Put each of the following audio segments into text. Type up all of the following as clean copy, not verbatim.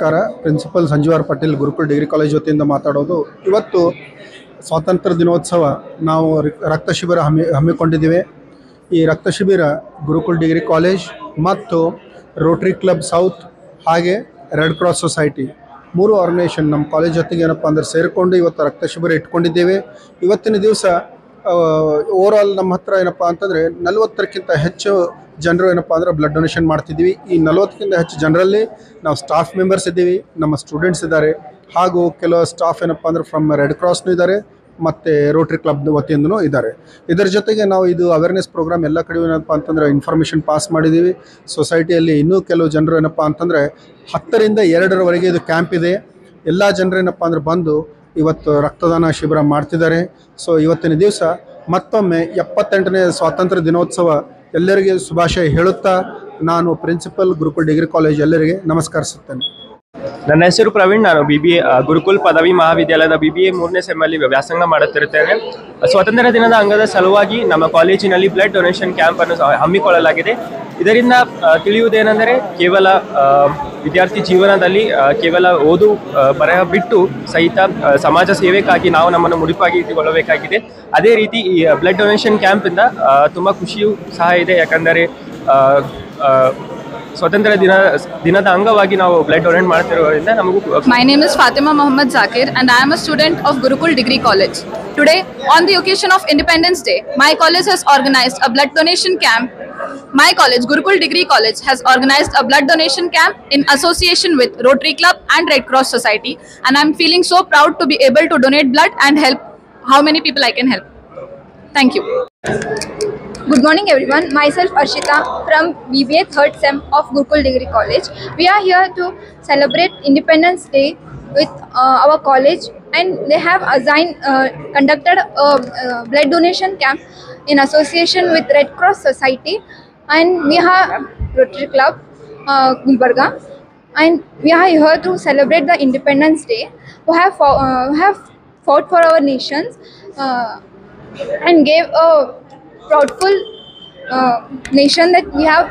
ನಮಸ್ಕಾರ. Principal Sanjeev R Patil Gurukul degree college ವತಿಯಿಂದ ಮಾತಾಡೋದು. ಇವತ್ತು ಸ್ವಾತಂತ್ರ್ಯ ದಿನೋತ್ಸವ ನಾವು ರಕ್ತ ಶಿಬಿರ ಹಮ್ಮಿಕೊಂಡಿದ್ದೀವಿ. ಈ ರಕ್ತ ಶಿಬಿರ ಗುರುಕುಲ್ ಡಿಗ್ರಿ ಕಾಲೇಜ್ ಮತ್ತು ರೋಟರಿ ಕ್ಲಬ್ ಸೌತ್ ಹಾಗೆ ರೆಡ್ ಕ್ರಾಸ್ ಸೊಸೈಟಿ 3 ಆರ್ಗನೈಸೇಷನ್ ನಮ್ಮ ಕಾಲೇಜ್ ಜೊತೆಗೆ ಏನಪ್ಪ ಅಂದರೆ ಸೇರಿಕೊಂಡು ಇವತ್ತು ರಕ್ತ ಶಿಬಿರ ಇಟ್ಕೊಂಡಿದ್ದೇವೆ. ಇವತ್ತಿನ ದಿವಸ ಓವರಾಲ್ ನಮ್ಮ ಹತ್ರ ಏನಪ್ಪ ಅಂತಂದರೆ 40ಕ್ಕಿಂತ ಹೆಚ್ಚು ಜನರು ಏನಪ್ಪ ಅಂದರೆ ಬ್ಲಡ್ ಡೊನೇಷನ್ ಮಾಡ್ತಿದ್ದೀವಿ. ಈ 40ಕ್ಕಿಂತ ಹೆಚ್ಚು ಜನರಲ್ಲಿ ನಾವು ಸ್ಟಾಫ್ ಮೆಂಬರ್ಸ್ ಇದ್ದೀವಿ, ನಮ್ಮ ಸ್ಟೂಡೆಂಟ್ಸ್ ಇದ್ದಾರೆ, ಹಾಗೂ ಕೆಲವು ಸ್ಟಾಫ್ ಏನಪ್ಪ ಅಂದರೆ ಫ್ರಮ್ ರೆಡ್ ಕ್ರಾಸ್ನೂ ಇದ್ದಾರೆ ಮತ್ತು ರೋಟರಿ ಕ್ಲಬ್ ವತಿಯಿಂದನೂ ಇದ್ದಾರೆ. ಇದರ ಜೊತೆಗೆ ನಾವು ಇದು ಅವೇರ್ನೆಸ್ ಪ್ರೋಗ್ರಾಮ್ ಎಲ್ಲ ಕಡೆ ಏನಪ್ಪ ಅಂತಂದರೆ ಇನ್ಫಾರ್ಮೇಷನ್ ಪಾಸ್ ಮಾಡಿದ್ದೀವಿ. ಸೊಸೈಟಿಯಲ್ಲಿ ಇನ್ನೂ ಕೆಲವು ಜನರು ಏನಪ್ಪ ಅಂತಂದರೆ 10ರಿಂದ 2ರವರೆಗೆ ಇದು ಕ್ಯಾಂಪ್ ಇದೆ. ಎಲ್ಲ ಜನರು ಏನಪ್ಪ ಅಂದರೆ ಬಂದು ಇವತ್ತು ರಕ್ತದಾನ ಶಿಬಿರ ಮಾಡ್ತಿದ್ದಾರೆ. ಸೊ ಇವತ್ತಿನ ದಿವಸ ಮತ್ತೊಮ್ಮೆ 78ನೇ ಸ್ವಾತಂತ್ರ್ಯ ದಿನೋತ್ಸವ ಎಲ್ಲರಿಗೆ ಶುಭಾಶಯ ಹೇಳುತ್ತಾ ನಾನು ಪ್ರಿನ್ಸಿಪಲ್ ಗುರುಕುಲ್ ಡಿಗ್ರಿ ಕಾಲೇಜ್ ಎಲ್ಲರಿಗೆ ನಮಸ್ಕರಿಸುತ್ತೇನೆ. ನನ್ನ ಹೆಸರು ಪ್ರವೀಣ್. ನಾನು BBA ಗುರುಕುಲ್ ಪದವಿ ಮಹಾವಿದ್ಯಾಲಯದ BBA 3ನೇ ಸೆಮ್ಮಲ್ಲಿ ವ್ಯಾಸಂಗ ಮಾಡುತ್ತಿರುತ್ತೇನೆ. ಸ್ವಾತಂತ್ರ್ಯ ದಿನದ ಅಂಗದ ಸಲುವಾಗಿ ನಮ್ಮ ಕಾಲೇಜಿನಲ್ಲಿ ಬ್ಲಡ್ ಡೊನೇಷನ್ ಕ್ಯಾಂಪ್ ಅನ್ನು ಹಮ್ಮಿಕೊಳ್ಳಲಾಗಿದೆ. ಇದರಿಂದ ತಿಳಿಯುವುದೇನೆಂದರೆ ಕೇವಲ ವಿದ್ಯಾರ್ಥಿ ಜೀವನದಲ್ಲಿ ಕೇವಲ ಓದು ಬರಹ ಬಿಟ್ಟು ಸಹಿತ ಸಮಾಜ ಸೇವೆಗಾಗಿ ನಾವು ನಮ್ಮನ್ನು ಮುಡಿಪಾಗಿ ಇಟ್ಟುಕೊಳ್ಳಬೇಕಾಗಿದೆ. ಅದೇ ರೀತಿ ಈ ಬ್ಲಡ್ ಡೊನೇಷನ್ ಕ್ಯಾಂಪಿಂದ ತುಂಬ ಖುಷಿಯೂ ಸಹ ಇದೆ. ಯಾಕಂದರೆ ಸ್ವಾತಂತ್ರ್ಯ ದಿನದ ಅಂಗವಾಗಿ ನಾವು ಬ್ಲಡ್ ಡೊನೇಟ್ ಮಾಡ್ತಿರೋದ್ರಿಂದ ನಮಗೂ. My name is Fatima Mohammed Zakir and I am a student of Gurukul Degree College. Today, on the occasion of Independence Day, my college has organized a blood donation camp. My college, Gurukul Degree College, has organized a blood donation camp in association with Rotary Club and Red Cross Society, and I am feeling so proud to be able to donate blood and help how many people I can help. Thank you. Good morning everyone, myself Arshita from BBA 3rd Sem of Gurukul Degree College. We are here to celebrate Independence Day with our college, and they have conducted a blood donation camp in association with Red Cross Society, and we have Rotary Club Gulbarga, and we are here to celebrate the Independence Day. We have fought for our nations and gave a proudful nation that we have.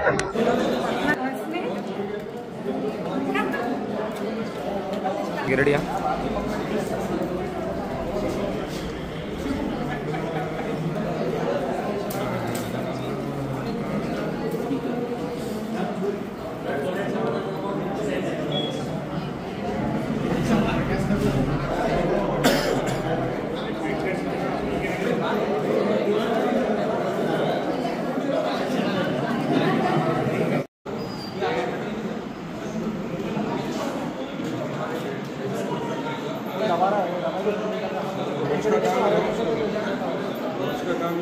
उसका काम